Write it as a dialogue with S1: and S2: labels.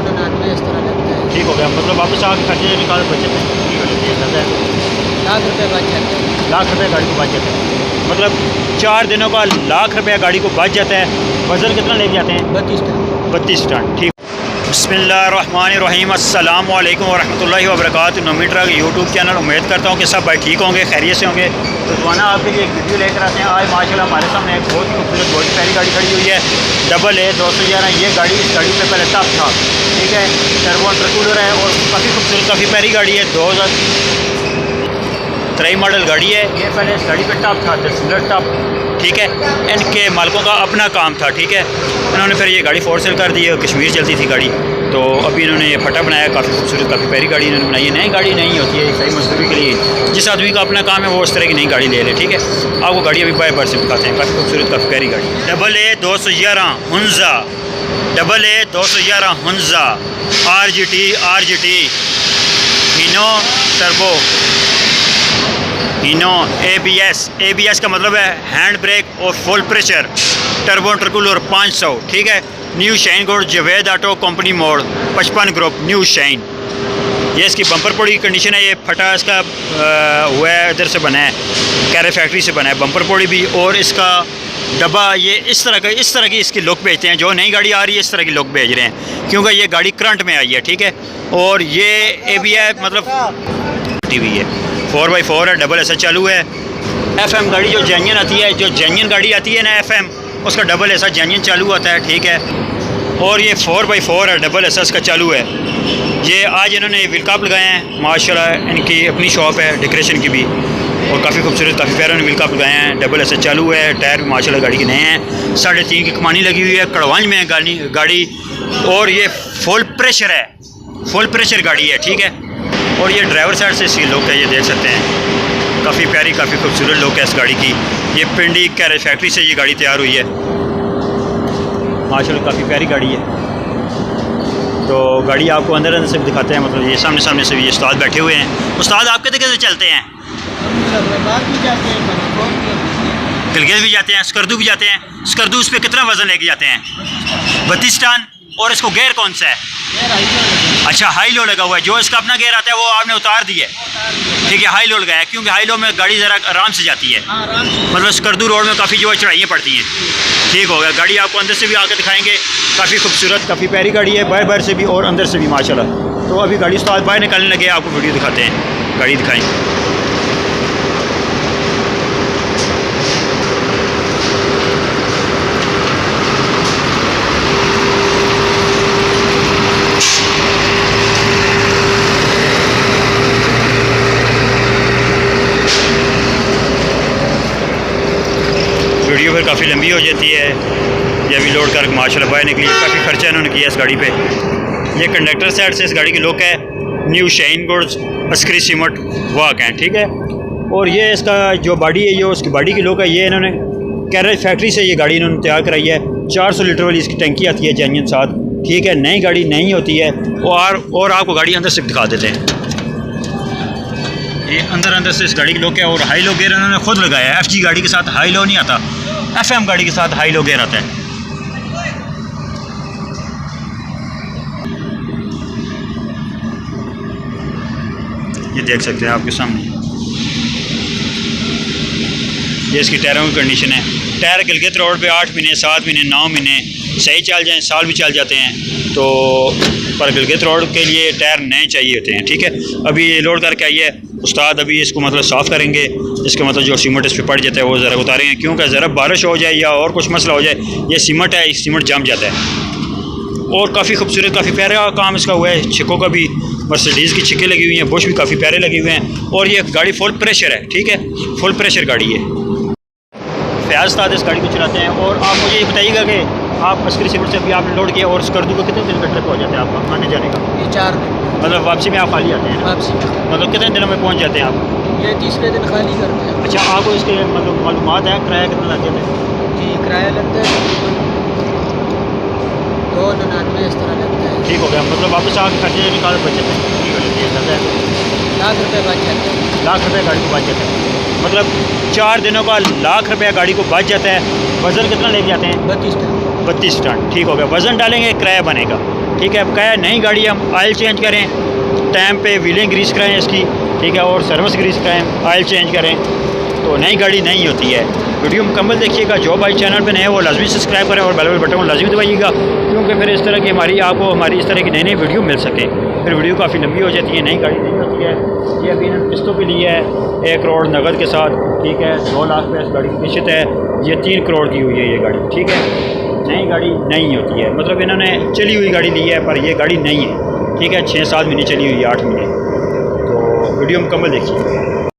S1: 299 इस तरह लगता है।
S2: ठीक हो गया, मतलब वापस आके खर्चे निकाल बचत है ठीक हो जाती है, अंदाजा है
S1: लाख रुपये बच जाते हैं।
S2: लाख रुपये गाड़ी को बच जाता है, मतलब 4 दिनों का लाख रुपया गाड़ी को बच जाता है। वज़न कितना ले जाते हैं?
S1: 32 टन।
S2: 32 टन। ठीक। बिस्मिल्लाहिर्रहमानिर्रहीम, अस्सलाम वालेकुम वरहमतुल्लाहि वबरकातुहू। नमी ट्रक यूट्यूब चैनल, उम्मीद करता हूँ कि सब भाई ठीक होंगे, खैरियत से होंगे। तो दोबारा आपके लिए एक वीडियो लेकर आते हैं। आज माशाल्लाह हमारे सामने एक बहुत ही खूबसूरत बहुत ही प्यारी गाड़ी खड़ी हुई है, डबल ए 211। ये गाड़ी इस गाड़ी पे पहले टॉप था, ठीक है, टर्बो इंटरकूलर है और काफ़ी खूबसूरत काफ़ी प्यारी गाड़ी है। 2023 मॉडल गाड़ी है। ये पहले इस गाड़ी पे टॉप था, सिल्वर टॉप, ठीक है। इनके मालिकों का अपना काम था, ठीक है। इन्होंने फिर ये गाड़ी फोर सेल कर दी है, कश्मीर चलती थी गाड़ी, तो अभी इन्होंने ये फटा बनाया। काफ़ी खूबसूरत काफ़ी प्यारी गाड़ी इन्होंने बनाई है। नई गाड़ी नहीं होती है, सही मजदूरी के लिए जिस आदमी का अपना काम है वो उस तरह की नई गाड़ी ले ले, ठीक है। आपको गाड़ी अभी बाय बार से दिखाते हैं। काफ़ी खूबसूरत काफ़ी प्यारी गाड़ी, double A 211 Hunza, double A 211 Hunza RGT Hino turbo, Hino ABS का मतलब है हैंड ब्रेक और फुल प्रेशर, टर्बो इंटरकूलर 500, ठीक है। New shine gold, Javed auto company मोड़ 55 ग्रुप, न्यू शाइन। ये इसकी बम्पर पोड़ी की कंडीशन है। ये फटा इसका हुआ है, इधर से बना है, कैरे फैक्ट्री से बना है बम्पर पोड़ी भी। और इसका डब्बा ये इस तरह की इसकी लुक भेजते हैं। जो नई गाड़ी आ रही है इस तरह की लुक भेज रहे हैं, क्योंकि ये गाड़ी करंट में आई है, ठीक है। और ये ABS मतलब TV है, 4x4 है, डबल ऐसा चालू है। FM गाड़ी जो जेन्युइन आती है, जो जेन्युइन गाड़ी आती है ना FM, उसका डबल ऐसा जेन्युइन चालू होता है, ठीक है। और ये 4x4 है, डबल ऐसा इसका चालू है। ये आज इन्होंने व्हील कप लगाए हैं, माशाल्लाह इनकी अपनी शॉप है डेकोरेशन की भी, और काफ़ी खूबसूरत काफ़ी प्यारे व्हील कप लगाए हैं। डबल ऐसा चालू है, टायर भी माशाल्लाह गाड़ी के नए हैं। 3.5 की कमानी लगी हुई है, कड़वांज में है गाड़ी। और ये फुल प्रेशर है, फुल प्रेशर गाड़ी है, ठीक है। और ये ड्राइवर साइड से इसकी लुक है, ये देख सकते हैं, काफ़ी प्यारी काफ़ी खूबसूरत लुक है इस गाड़ी की। ये पिंडी कैरेज फैक्ट्री से ये गाड़ी तैयार हुई है, माशाल्लाह काफ़ी प्यारी गाड़ी है। तो गाड़ी आपको अंदर से भी दिखाते हैं, मतलब ये सामने से भी ये उस्ताद बैठे हुए हैं। उस्ताद आप कितने कैसे चलते हैं? गिलगित भी जाते हैं, स्कर्दू भी जाते हैं। स्कर्दू उस पर कितना वज़न लेके जाते हैं? 32 टन। और इसको गेयर कौन सा है? अच्छा, हाई लो लगा हुआ है। जो इसका अपना गेयर आता है वो आपने उतार दिया है, ठीक है, हाई लो लगाया, क्योंकि हाई लो में गाड़ी ज़रा आराम से जाती है। मतलब स्कर्दू रोड में काफ़ी जो है चढ़ाइयाँ पड़ती हैं। ठीक हो गया, गाड़ी आपको अंदर से भी आकर दिखाएंगे। काफ़ी खूबसूरत काफ़ी प्यारी गाड़ी है, बाहर से भी और अंदर से भी माशाल्लाह। तो अभी गाड़ी उस्ताद बाहर निकालने लगे, आपको वीडियो दिखाते हैं, गाड़ी दिखाएँगे। वीडियो फिर काफ़ी लंबी हो जाती है। ये अभी लोड कर माशाल्लाह बाहर निकली, काफ़ी खर्चा इन्होंने किया इस गाड़ी पे। ये कंडक्टर साइड से इस गाड़ी की लुक है, new shine goods Askari cement वाक है, ठीक है। और ये इसका जो बॉडी है, जो उसकी बॉडी की लुक है, ये इन्होंने कैरेज फैक्ट्री से ये गाड़ी इन्होंने तैयार कराई है। 400 लीटर वाली इसकी टंकी आती है जेन्युइन साथ, ठीक है। नई गाड़ी नहीं होती है। और आपको गाड़ी अंदर से दिखा देते हैं। ये अंदर से इस गाड़ी की लुक है। और हाई लो गेयर इन्होंने खुद लगाया है। FG गाड़ी के साथ हाई लो नहीं आता, FM गाड़ी के साथ हाई लो गेयर आता है। ये देख सकते हैं आपके सामने, ये इसकी टायरों की कंडीशन है। टायर गिलगित रोड पे 8 महीने 7 महीने 9 महीने सही चल जाएँ, साल भी चल जाते हैं। तो पर गिलगित रोड के लिए टायर नए चाहिए होते हैं, ठीक है। अभी ये लोड करके आई है उस्ताद, अभी इसको मतलब साफ़ करेंगे। इसका मतलब जो सीमेंट इस पर पड़ जाता है वो ज़रा उतारेंगे, क्योंकि ज़रा बारिश हो जाए या और कुछ मसला हो जाए, ये सीमेंट है, सीमेंट जम जाता है। और काफ़ी खूबसूरत काफ़ी प्यारा काम इसका हुआ है। छिक्कों का भी मर्सिडीज़ की छिक्के लगी हुई हैं, बुश भी काफ़ी प्यारे लगे हुए हैं। और ये गाड़ी फुल प्रेशर है, ठीक है, फुल प्रेशर गाड़ी है। फयाज उस्ताद इस गाड़ी को चलाते हैं। और आप मुझे ये बताइएगा कि आप अस्करी सीमेंट से अभी आपने लोड किया और स्कर्दू को कितने दिन का ट्रिप हो जाता है आपका आने जाने का?
S1: ये 4 दिन।
S2: मतलब वापसी में आप खाली आते हैं?
S1: वापसी में
S2: मतलब कितने दिनों में पहुंच जाते हैं आप?
S1: ये तीसरे दिन खाली करते हैं।
S2: अच्छा, आपको इसके मतलब मालूमात है किराया कितना लग जाता है?
S1: जी, किराया लगता है 299 इस तरह लगता है।
S2: ठीक हो गया, मतलब वापस आके खर्चे निकाल बचत है ठीक हो जाती है, अंदाजा है
S1: लाख रुपये बच जाते हैं।
S2: लाख रुपये गाड़ी को बच जाता है, मतलब 4 दिनों का लाख रुपया गाड़ी को बच जाता है। वज़न कितना लेके जाते हैं?
S1: 32 टन।
S2: 32 टन। ठीक हो गया, वज़न डालेंगे किराया बनेगा, ठीक है। बकाया नई गाड़ी हम ऑयल चेंज करें, टाइम पे व्हीलिंग ग्रीस कराएं इसकी, ठीक है, और सर्विस ग्रीस कराएं, ऑयल चेंज करें, तो नई गाड़ी नहीं होती है। वीडियो मुकम्मल देखिएगा। जो भाई चैनल पे नए वो लाजमी सब्सक्राइब करें और बेल बटन को लाजमी दबाइएगा, क्योंकि फिर इस तरह की हमारी इस तरह की नई नई वीडियो मिल सके। फिर वीडियो काफ़ी लंबी हो जाती है, नई गाड़ी नहीं होती है। ये अभी इन्होंने किस्तों पे लिया है 1 करोड़ नगद के साथ, ठीक है, 2 लाख रुपये इस गाड़ी की किस्त है। ये 3 करोड़ की हुई है ये गाड़ी, ठीक है। नई गाड़ी नहीं होती है, मतलब इन्होंने चली हुई गाड़ी ली है पर ये गाड़ी नहीं है, ठीक है। 6-7 महीने चली हुई है, 8 महीने। तो वीडियो मुकम्मल देखिए।